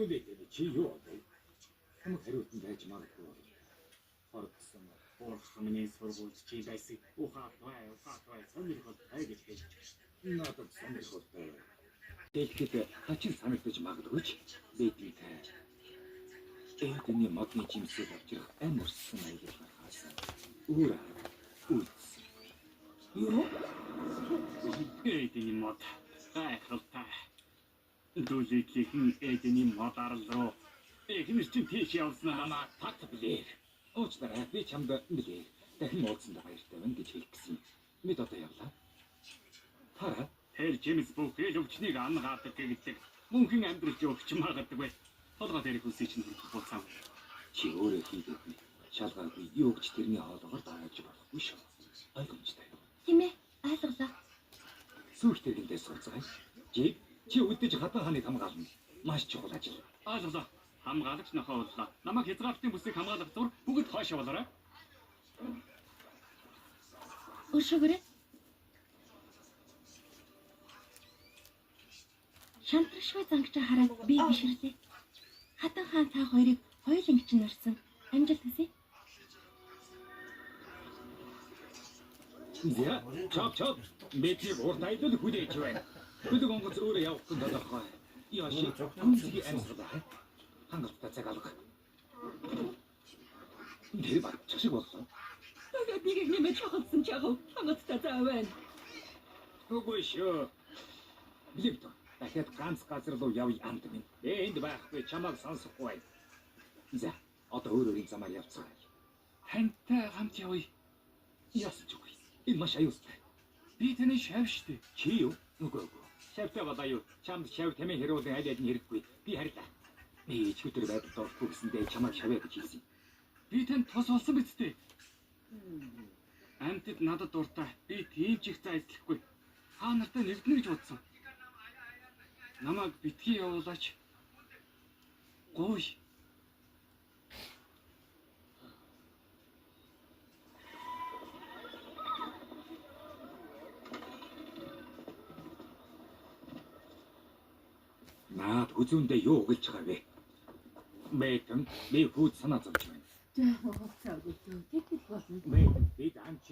Нүлээтэй чи юу одоо? Хамаг хариултанд байж магадгүй. Хорцсон. Уурхамны сургуульд чи байсан. Ухаат сонирхол гэж хэлж. Надад сонирхолтой. Дэлхийд хачин санагдаж магадгүй ч бэдийтэй. Эдний модны жимсээ авчрах амарсан аяг хаасан. Үүрэ үйтсэн. Юу? Эдний мод. Хайхалтай. Дүүлэхийн эдний модаар руу. Эхнэр чинь тийш явснаа намаа тат билээ. Уучлаарай би чамд билээ. Дахин уулзсанд баяртай байна гэж хэлэх гэсэн. Мэд одоо явлаа. Тара тэр Джеймс Бүхэл өвчнийг ангаадаг гэдэг. Мөнхийн амьдралч өгч магадгүй. Толгой дээр хүсэж чинь буцаав. Чи өөрөө хийдэггүй. Шалгаагүй юу гэж тэрний хоолоогоор дааж болохгүй шүү. Ойлгомжтой. Тийм ээ, ойлголоо. Сүүхтэйгээс сонцгоо. Чи үдэж хатан хааныг хамгаална. Маш чухал ажил. Ойлголоо. Хамгаалагч нөхөө боллоо. Намайг хязгаарлалтын бүсийг хамгаалах зур бүгд хойшоо болоорой. Өшөөрэй. Шантрашгүй зангачаа хараад би биширлээ. Хатан хаан цаа хоёрыг хоёуланг чинь орсон. Амжилт хүсье. Я чап. Мэти уртайдал хүлээж байна. Бүлэг онгоц өөрөө явах гэж бодохгоо. Яаши хүнсгийн амьсгалаа. Хангалттай цаг алга. Тэр багч шиг болсон. Тэгээд би нэмэж хавцсан чаав. Хангалттай заа байна. Үгүй шүү. Билэгт. Дахиад ганц газар руу явъя амт минь. Энд байхгүй чамайг сонсохгүй байна. За, одоо өөрөөрийн замаар явцгаа. Хантай хамт явъя. Яасан ч үгүй. Энэ маш аюултай. Би таны шав штэ. Чи юу? Үгүй. Шавтай болоо юу? Чамд шав тэмээ хэрүүлэн аль аль нь хэрэггүй. Би харилаа. Би ч өдөр байдалд орохгүй гэсэндээ чамайг шавья гэж хэлсэн. Би танд тос болсон биз дээ. Амтд надад дуртай. Би тийм ч их зайлсхихгүй. Та нартай нэгднэ гэж бодсон. Намайг битгий явуулаач. Гой. Наад хүзүүндээ юу гэлж байгаа вэ? Мэтэн би хүүд санаа зовж байна. За, хугацаа өгөө. Тэгэхэд болно. Мэтэн бид амч